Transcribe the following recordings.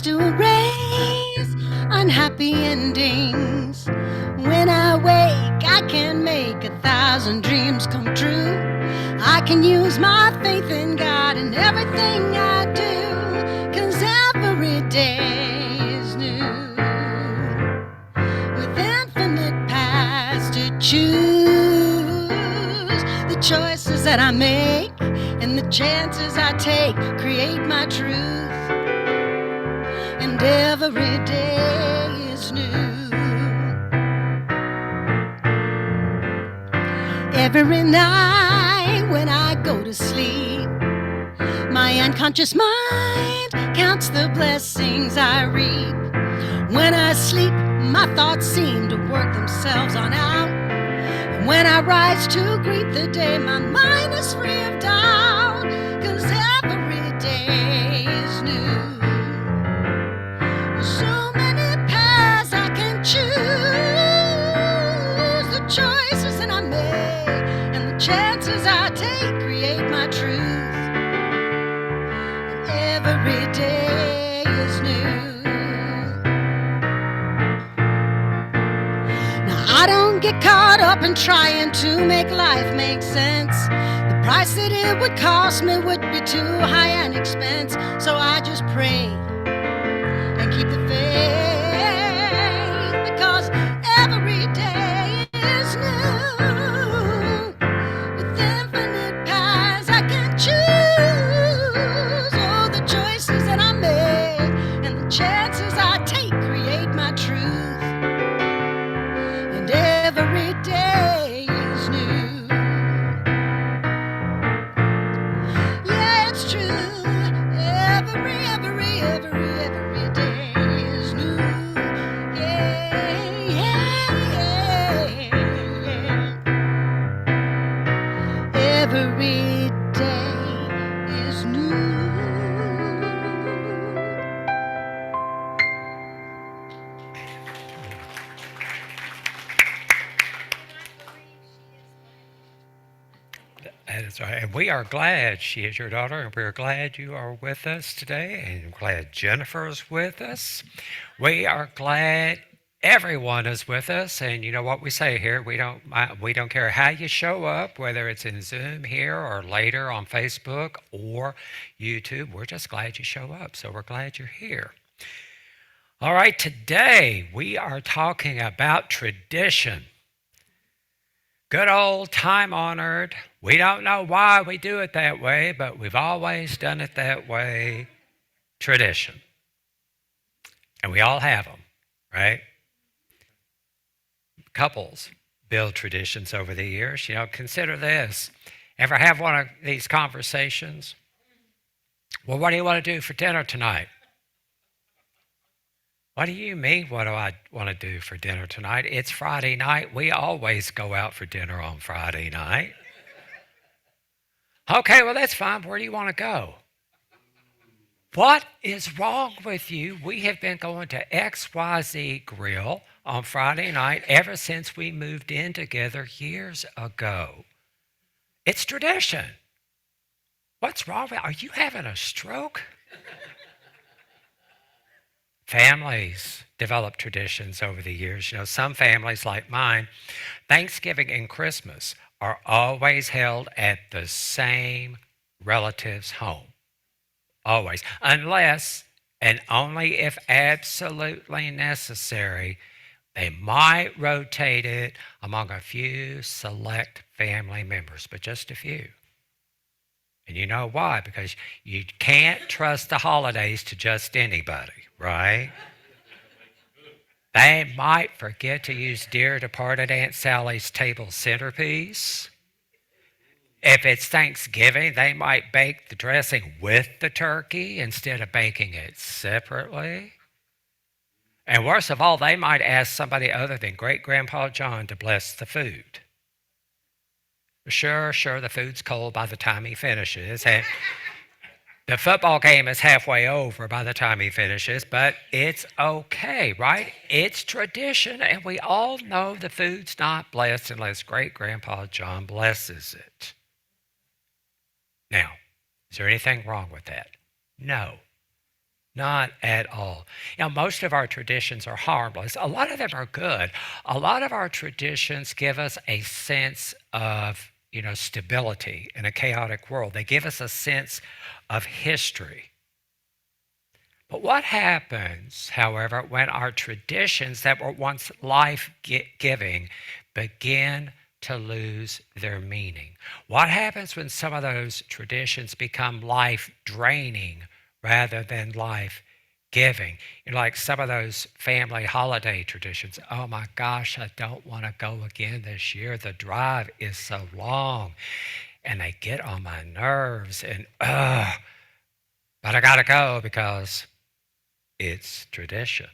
to erase unhappy endings. When I wake, I can make 1,000 dreams come true. I can use my faith in God in everything I do, 'cause every day is new, with infinite paths to choose. The choices that I make and the chances I take create my truth, and every day is new. Every night when I go to sleep, my unconscious mind counts the blessings I reap. When I sleep, my thoughts seem to work themselves on out. And when I rise to greet the day, my mind is free of doubt, 'cause every day is new. So many paths I can choose, the choices that I make and the chances I take create my truth, and every day is new. Now I don't get caught up in trying to make life make sense. The price that it would cost me would be too high an expense, so I just pray and keep the faith, because every day is new, with infinite paths I can choose. Oh, the choices that I make and the chances I take create my truth, and every day is new. Yeah, it's true. Every day is new. Yeah, yeah, yeah. Every day is new. That's right. And we are glad she is your daughter, and we are glad you are with us today, and glad Jennifer is with us. We are glad everyone is with us, and you know what we say here, we don't care how you show up, whether it's in Zoom here or later on Facebook or YouTube. We're just glad you show up, so we're glad you're here. All right, today we are talking about tradition. Good old time-honored. We don't know why we do it that way, but we've always done it that way. Tradition. And we all have them, right? Couples build traditions over the years. You know, consider this. Ever have one of these conversations? Well, what do you want to do for dinner tonight? What do you mean, what do I want to do for dinner tonight? It's Friday night. We always go out for dinner on Friday night. Okay, well, that's fine. Where do you want to go? What is wrong with you? We have been going to XYZ Grill on Friday night ever since we moved in together years ago. It's tradition. What's wrong with you? Are you having a stroke? Families develop traditions over the years. You know, some families like mine, Thanksgiving and Christmas are always held at the same relative's home. Always. Unless and only if absolutely necessary, they might rotate it among a few select family members, but just a few. And you know why? Because you can't trust the holidays to just anybody, right? They might forget to use dear departed Aunt Sally's table centerpiece. If it's Thanksgiving, they might bake the dressing with the turkey instead of baking it separately. And worst of all, they might ask somebody other than Great-Grandpa John to bless the food. Sure, the food's cold by the time he finishes. And the football game is halfway over by the time he finishes, but it's okay, right? It's tradition, and we all know the food's not blessed unless Great-Grandpa John blesses it. Now, is there anything wrong with that? No. Not at all. Most of our traditions are harmless. A lot of them are good. A lot of our traditions give us a sense of, stability in a chaotic world. They give us a sense of history. But what happens, however, when our traditions that were once life-giving begin to lose their meaning? What happens when some of those traditions become life-draining rather than life-giving? Like some of those family holiday traditions. Oh my gosh, I don't want to go again this year. The drive is so long and they get on my nerves and but I gotta go because it's tradition.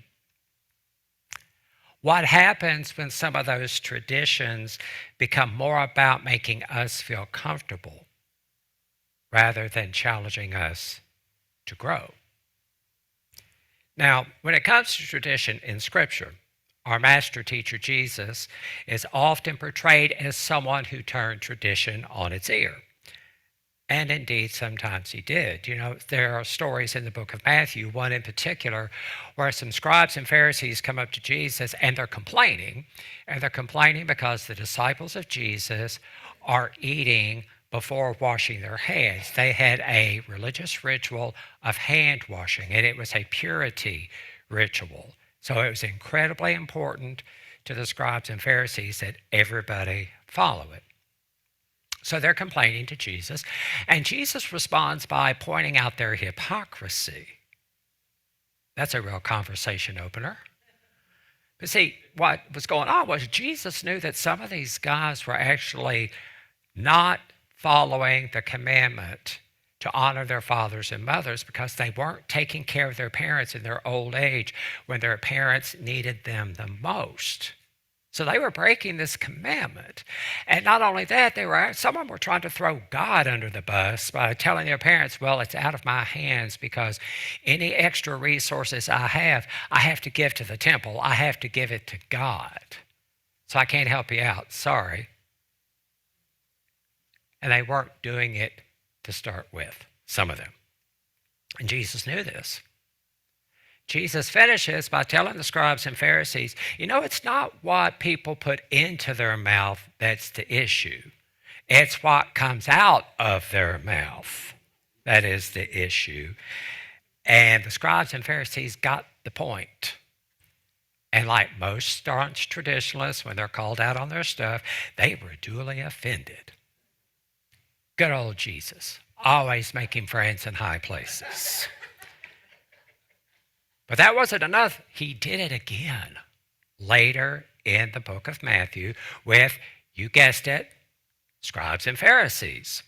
What happens when some of those traditions become more about making us feel comfortable rather than challenging us to grow? Now, when it comes to tradition in Scripture, our master teacher Jesus is often portrayed as someone who turned tradition on its ear. And indeed, sometimes he did. There are stories in the book of Matthew, one in particular, where some scribes and Pharisees come up to Jesus and they're complaining. And they're complaining because the disciples of Jesus are eating before washing their hands. They had a religious ritual of hand washing, and it was a purity ritual. So it was incredibly important to the scribes and Pharisees that everybody follow it. So they're complaining to Jesus, and Jesus responds by pointing out their hypocrisy. That's a real conversation opener. But see, what was going on was Jesus knew that some of these guys were actually not following the commandment to honor their fathers and mothers because they weren't taking care of their parents in their old age when their parents needed them the most. So they were breaking this commandment. And not only that, some of them were trying to throw God under the bus by telling their parents, well, it's out of my hands because any extra resources I have to give to the temple. I have to give it to God. So I can't help you out. Sorry. And they weren't doing it to start with, some of them. And Jesus knew this. Jesus finishes by telling the scribes and Pharisees, it's not what people put into their mouth that's the issue. It's what comes out of their mouth that is the issue. And the scribes and Pharisees got the point. And like most staunch traditionalists, when they're called out on their stuff, they were duly offended. Good old Jesus, always making friends in high places. But that wasn't enough. He did it again later in the book of Matthew with, you guessed it, scribes and Pharisees.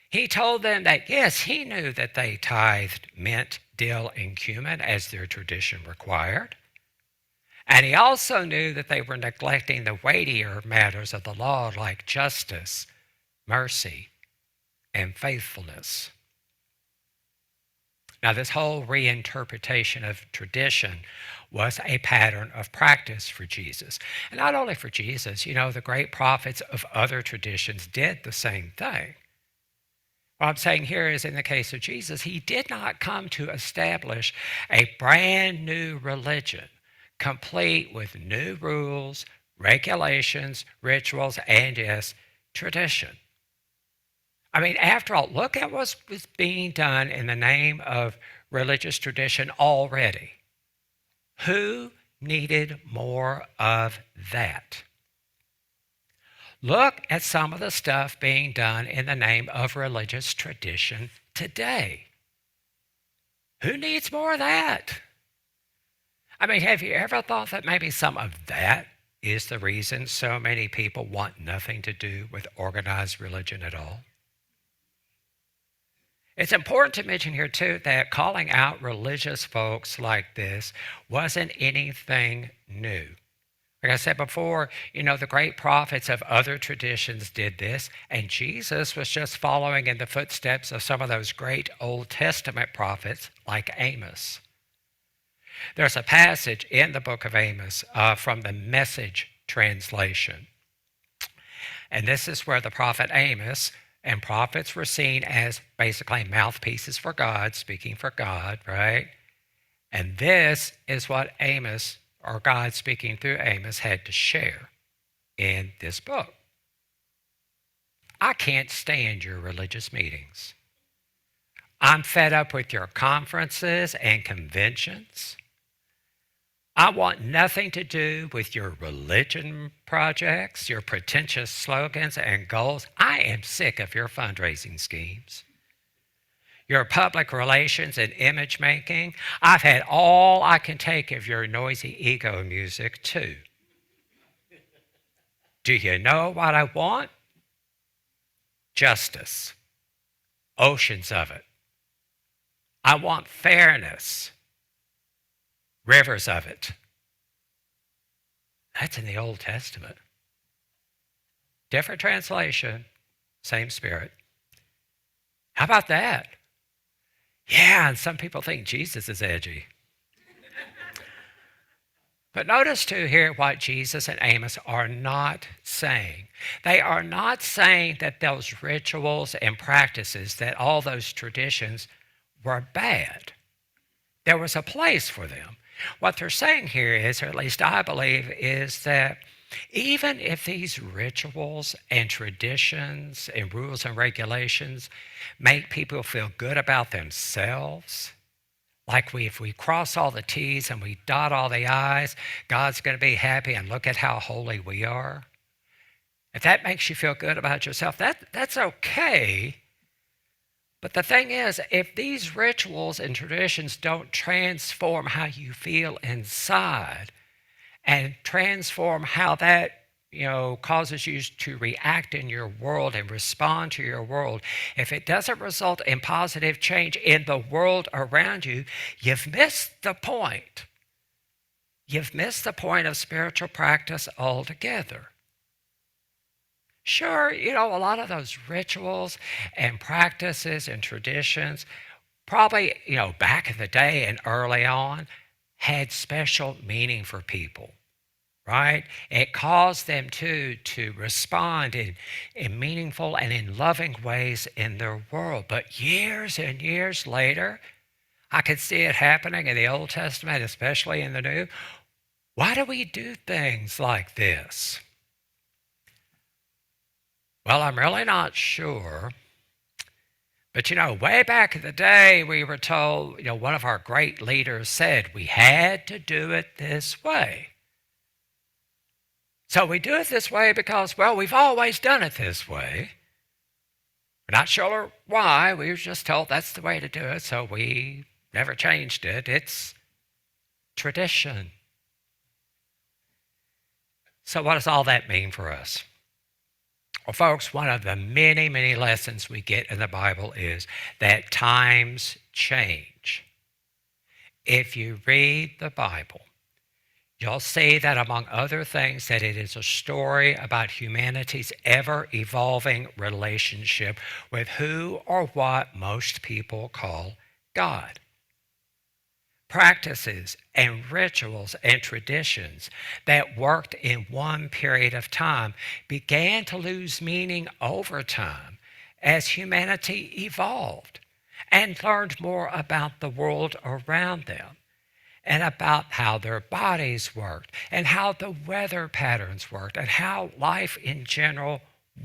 He told them that, yes, he knew that they tithed mint, dill, and cumin as their tradition required. And he also knew that they were neglecting the weightier matters of the law like justice, mercy, and faithfulness. Now, this whole reinterpretation of tradition was a pattern of practice for Jesus. And not only for Jesus, the great prophets of other traditions did the same thing. What I'm saying here is in the case of Jesus, he did not come to establish a brand new religion, complete with new rules, regulations, rituals, and yes, tradition. I mean, after all, look at what was being done in the name of religious tradition already. Who needed more of that? Look at some of the stuff being done in the name of religious tradition today. Who needs more of that? I mean, have you ever thought that maybe some of that is the reason so many people want nothing to do with organized religion at all? It's important to mention here, too, that calling out religious folks like this wasn't anything new. Like I said before, the great prophets of other traditions did this, and Jesus was just following in the footsteps of some of those great Old Testament prophets like Amos. There's a passage in the book of Amos from the Message translation. And this is where the prophet Amos And prophets were seen as basically mouthpieces for God, speaking for God, right? And this is what Amos, or God speaking through Amos, had to share in this book. I can't stand your religious meetings. I'm fed up with your conferences and conventions. I want nothing to do with your religion projects, your pretentious slogans and goals. I am sick of your fundraising schemes, your public relations and image making. I've had all I can take of your noisy ego music, too. Do you know what I want? Justice. Oceans of it. I want fairness. Rivers of it. That's in the Old Testament. Different translation, same spirit. How about that? Yeah, and some people think Jesus is edgy. But notice too here what Jesus and Amos are not saying. They are not saying that those rituals and practices, that all those traditions were bad. There was a place for them. What they're saying here is, or at least I believe, is that even if these rituals and traditions and rules and regulations make people feel good about themselves, like if we cross all the T's and we dot all the I's, God's going to be happy and look at how holy we are. If that makes you feel good about yourself, that's okay. But the thing is, if these rituals and traditions don't transform how you feel inside and transform how that causes you to react in your world and respond to your world, if it doesn't result in positive change in the world around you, you've missed the point. You've missed the point of spiritual practice altogether. Sure, a lot of those rituals and practices and traditions probably, back in the day and early on, had special meaning for people. Right? It caused them to respond in meaningful and in loving ways in their world. But years and years later, I could see it happening in the Old Testament, especially in the New. Why do we do things like this? Well, I'm really not sure. But way back in the day, we were told, one of our great leaders said we had to do it this way. So we do it this way because, well, we've always done it this way. We're not sure why. We were just told that's the way to do it, so we never changed it. It's tradition. So what does all that mean for us? Well, folks, one of the many, many lessons we get in the Bible is that times change. If you read the Bible, you'll see that, among other things, that it is a story about humanity's ever-evolving relationship with who or what most people call God. Practices and rituals and traditions that worked in one period of time began to lose meaning over time as humanity evolved and learned more about the world around them, and about how their bodies worked, and how the weather patterns worked, and how life in general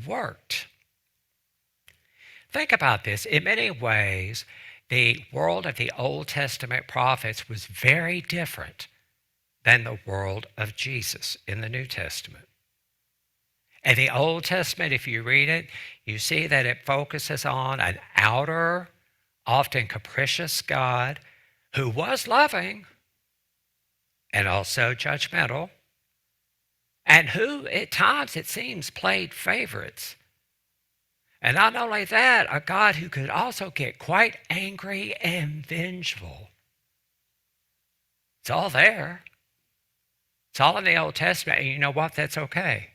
worked. Think about this. In many ways, the world of the Old Testament prophets was very different than the world of Jesus in the New Testament. In the Old Testament, if you read it, you see that it focuses on an outer, often capricious God who was loving and also judgmental, and who at times, it seems, played favorites. And not only that, a God who could also get quite angry and vengeful. It's all there. It's all in the Old Testament, and you know what? That's okay.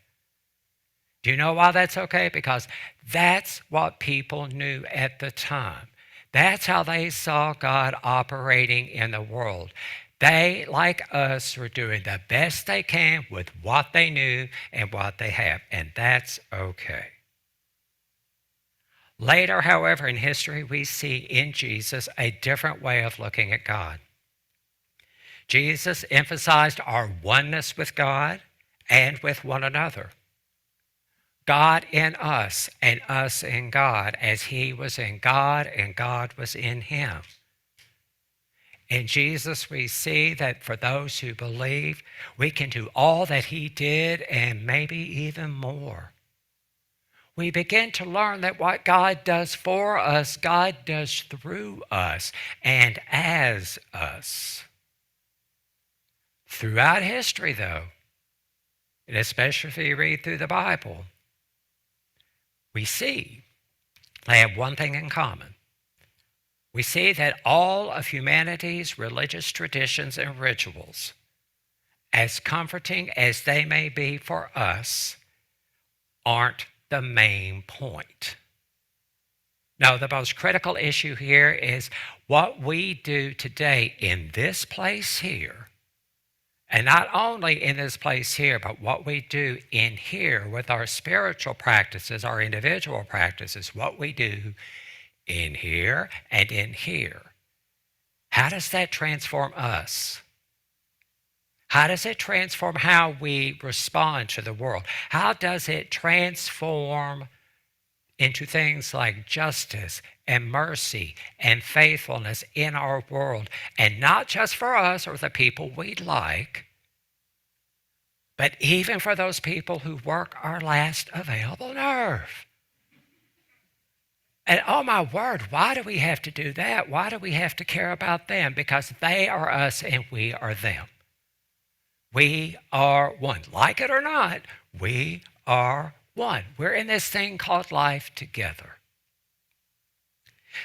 Do you know why that's okay? Because that's what people knew at the time. That's how they saw God operating in the world. They, like us, were doing the best they can with what they knew and what they have, and that's okay. Later, however, in history, we see in Jesus a different way of looking at God. Jesus emphasized our oneness with God and with one another. God in us and us in God, as he was in God and God was in him. In Jesus, we see that for those who believe, we can do all that he did and maybe even more. We begin to learn that what God does for us, God does through us and as us. Throughout history, though, and especially if you read through the Bible, we see they have one thing in common. We see that all of humanity's religious traditions and rituals, as comforting as they may be for us, aren't the main point. No, the most critical issue here is what we do today in this place here. And not only in this place here, but what we do in here with our spiritual practices, our individual practices, what we do in here and in here. How does that transform us? How does it transform how we respond to the world? How does it transform into things like justice and mercy and faithfulness in our world, and not just for us or the people we like, but even for those people who work our last available nerve? And oh my word, why do we have to do that? Why do we have to care about them? Because they are us and we are them. We are one. Like it or not, we are one. We're in this thing called life together.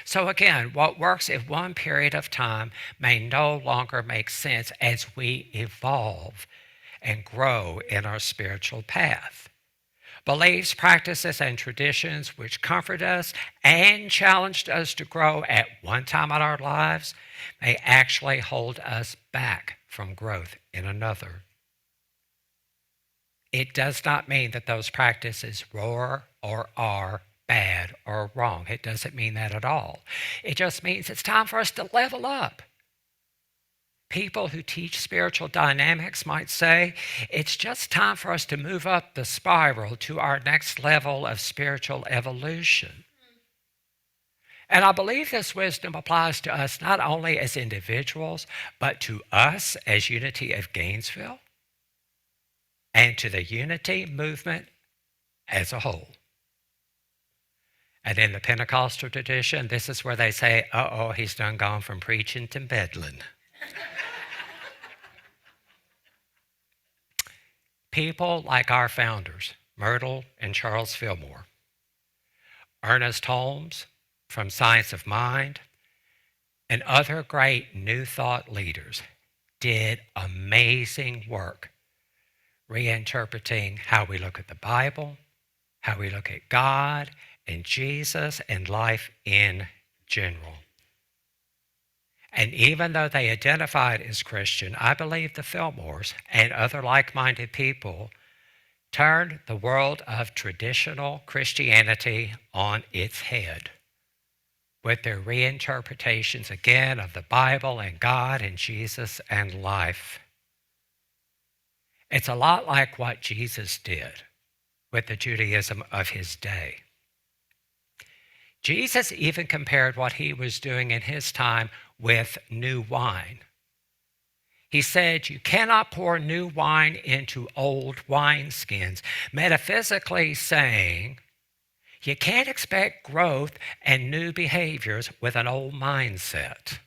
So again, what works in one period of time may no longer make sense as we evolve and grow in our spiritual path. Beliefs, practices, and traditions which comfort us and challenged us to grow at one time in our lives may actually hold us back from growth in another. It does not mean that those practices were or are bad or wrong. It doesn't mean that at all. It just means it's time for us to level up. People who teach spiritual dynamics might say it's just time for us to move up the spiral to our next level of spiritual evolution. And I believe this wisdom applies to us not only as individuals, but to us as Unity of Gainesville and to the Unity movement as a whole. And in the Pentecostal tradition, this is where they say, uh-oh, he's done gone from preaching to meddling. People like our founders, Myrtle and Charles Fillmore, Ernest Holmes from Science of Mind, and other great New Thought leaders did amazing work reinterpreting how we look at the Bible, how we look at God and Jesus and life in general. And even though they identified as Christian, I believe the Fillmores and other like-minded people turned the world of traditional Christianity on its head with their reinterpretations again of the Bible and God and Jesus and life. It's a lot like what Jesus did with the Judaism of his day. Jesus even compared what he was doing in his time with new wine. He said, you cannot pour new wine into old wineskins, metaphysically saying, you can't expect growth and new behaviors with an old mindset.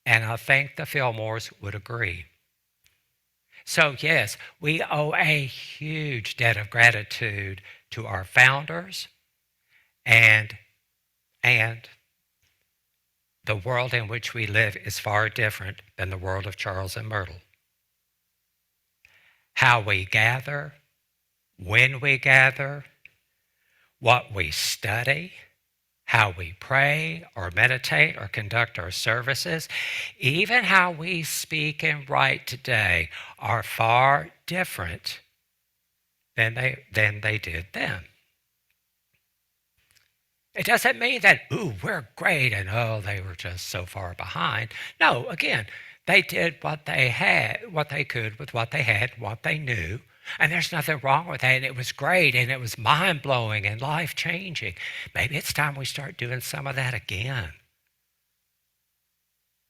And I think the Fillmores would agree. So yes, we owe a huge debt of gratitude to our founders and the world in which we live is far different than the world of Charles and Myrtle. How we gather, when we gather, what we study, how we pray or meditate or conduct our services, even how we speak and write today are far different than they did then. It doesn't mean that, ooh, we're great and oh, they were just so far behind. No, again, they did what they had, what they could with what they had, what they knew. And there's nothing wrong with that. And it was great and it was mind blowing and life changing. Maybe it's time we start doing some of that again.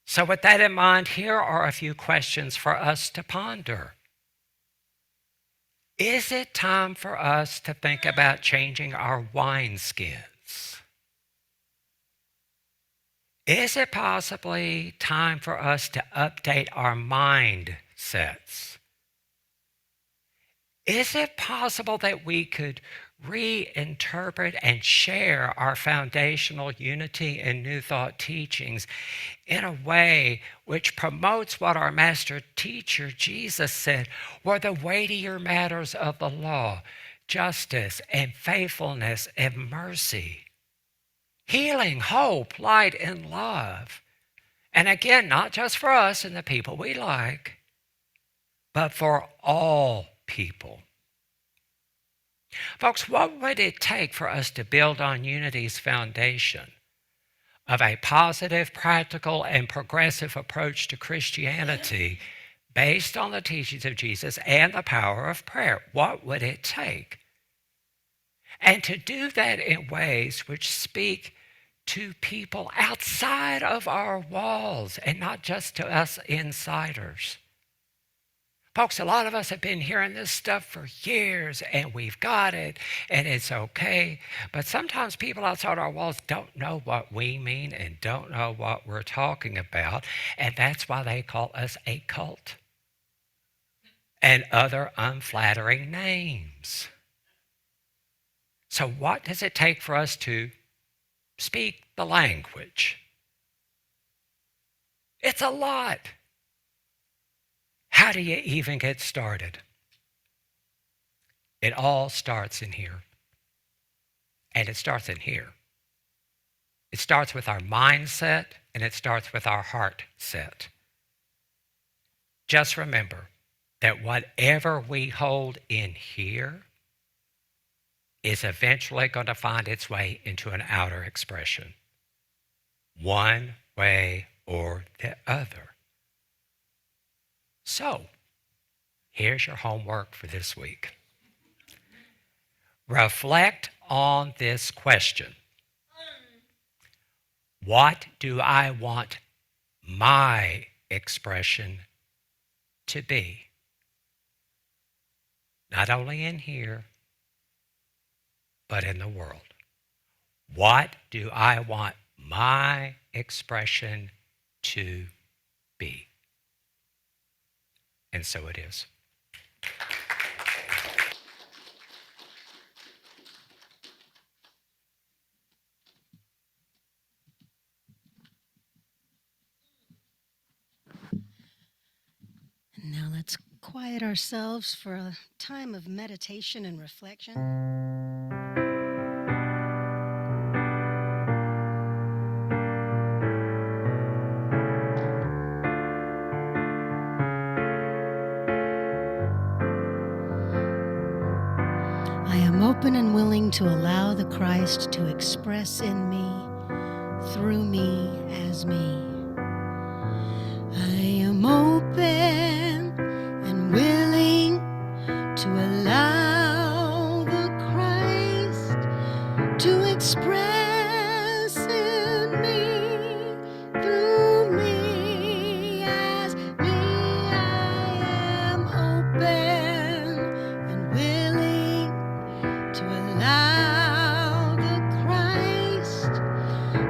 So, with that in mind, here are a few questions for us to ponder. Is it time for us to think about changing our wineskins? Is it possibly time for us to update our mindsets? Is it possible that we could reinterpret and share our foundational unity and New Thought teachings in a way which promotes what our master teacher Jesus said were the weightier matters of the law: justice and faithfulness and mercy, healing, hope, light, and love. And again, not just for us and the people we like, but for all people. Folks, what would it take for us to build on unity's foundation of a positive, practical, and progressive approach to Christianity based on the teachings of Jesus and the power of prayer? What would it take? And to do that in ways which speak to people outside of our walls and not just to us insiders. Folks, a lot of us have been hearing this stuff for years and we've got it and it's okay. But sometimes people outside our walls don't know what we mean and don't know what we're talking about. And that's why they call us a cult and other unflattering names. So what does it take for us to speak the language? It's a lot. How do you even get started? It all starts in here. And it starts in here. It starts with our mindset and it starts with our heart set. Just remember that whatever we hold in here is eventually going to find its way into an outer expression, one way or the other. So, here's your homework for this week. Reflect on this question. What do I want my expression to be? Not only in here, but in the world. What do I want my expression to be? And so it is. And now let's quiet ourselves for a time of meditation and reflection. I am open and willing to allow the Christ to express in me, through me, as me. I am open and willing to allow the Christ to express in me, through me, as me. I am open and willing to allow the Christ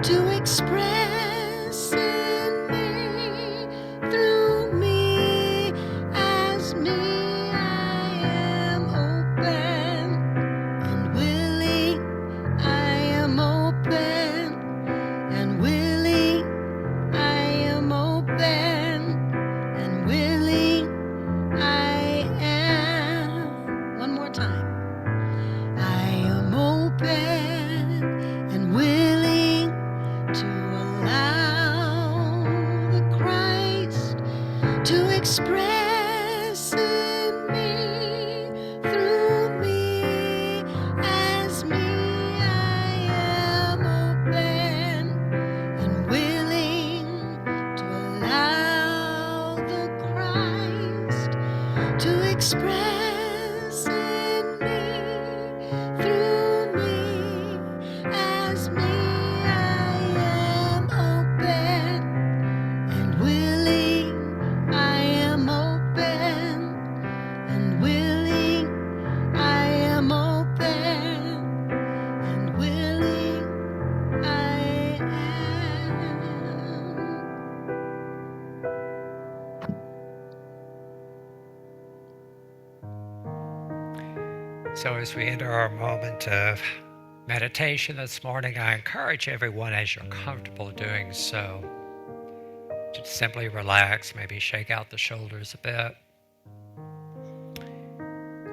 to express in me, through me, as me. I am open and willing. I am open and willing. I am open and willing. I am. One more time. I am open and willing to allow the Christ to express in me, through me, as me. I am express in me, through me, as me. I am open and willing. I am open and willing. I am open and willing. I am. So, as we enter our moment of meditation this morning, I encourage everyone, as you're comfortable doing so, to simply relax, maybe shake out the shoulders a bit.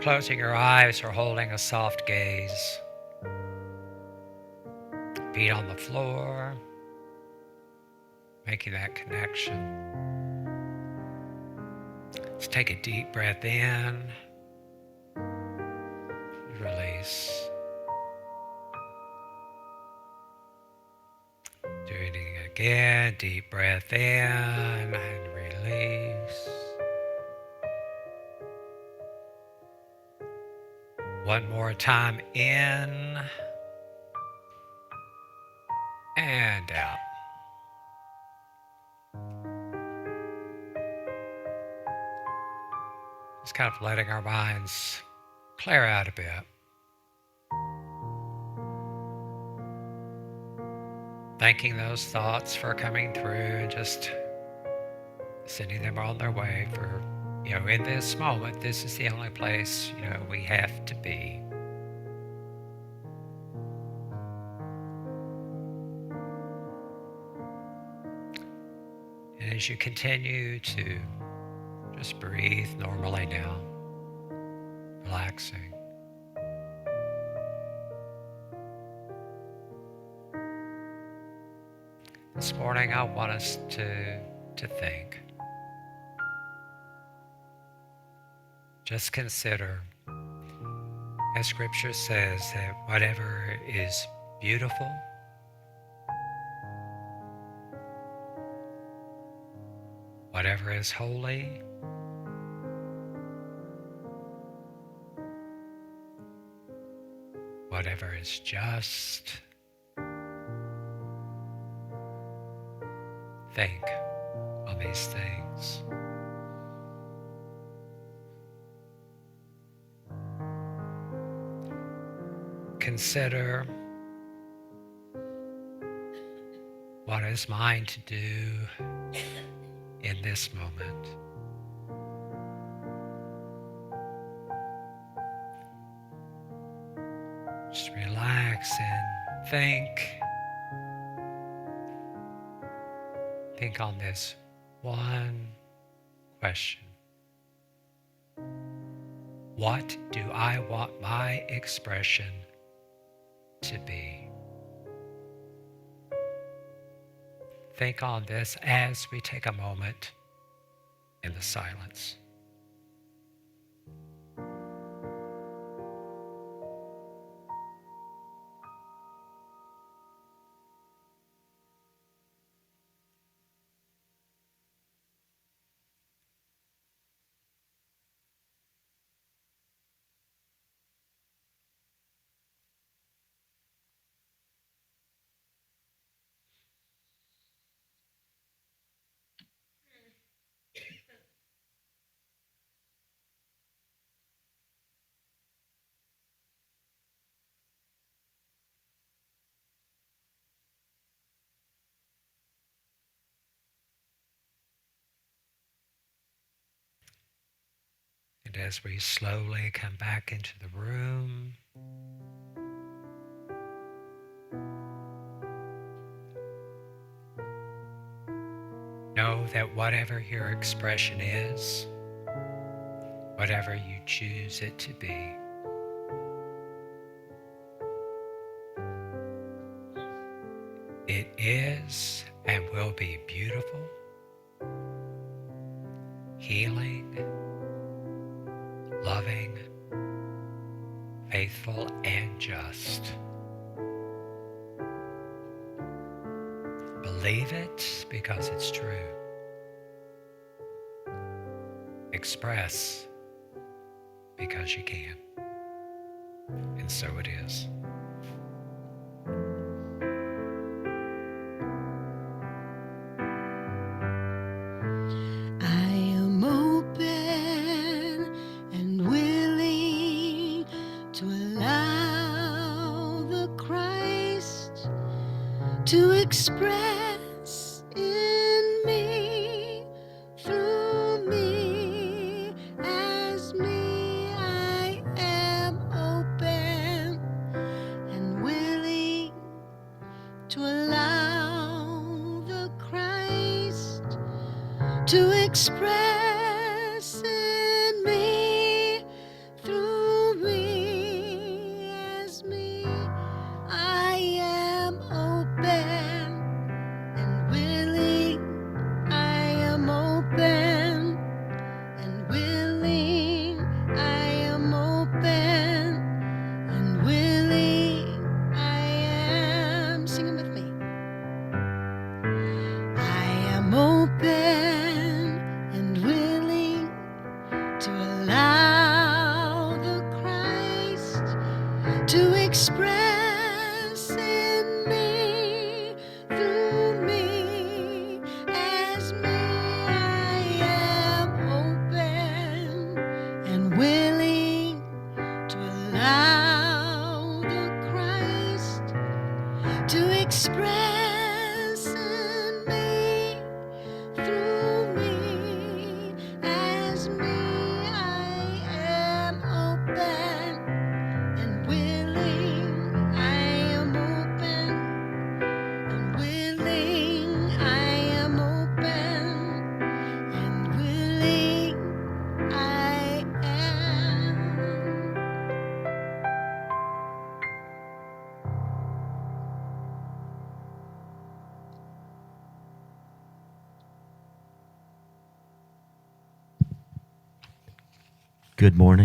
Closing your eyes or holding a soft gaze. Feet on the floor, making that connection. Let's take a deep breath in. Release. Doing it again. Deep breath in and release. One more time in and out. Just kind of letting our minds clear out a bit. Thanking those thoughts for coming through and just sending them on their way for, in this moment, this is the only place, we have to be. And as you continue to just breathe normally now, relaxing. This morning, I want us to think. Just consider, as Scripture says, that whatever is beautiful, whatever is holy, whatever is just, think on these things. Consider what is mine to do in this moment. Just relax and think. Think on this one question. What do I want my expression to be? Think on this as we take a moment in the silence. And as we slowly come back into the room, know that whatever your expression is, whatever you choose it to be, it is and will be beautiful, healing, loving, faithful, and just. Believe it because it's true. Express because you can. And so it is. I am open and willing to allow the Christ to express in me, through me, as me. I am open and willing to allow the Christ to express in me, through me, as me. I am open and willing. I am open and willing. I am open and willing. I am, sing it with me. I am open and willing to allow the Christ to express in me, through me, as me. I am open and willing to allow the Christ to express in me, through me, as me. I am open and willing. I am open and willing. I am open and willing. I am. Good morning.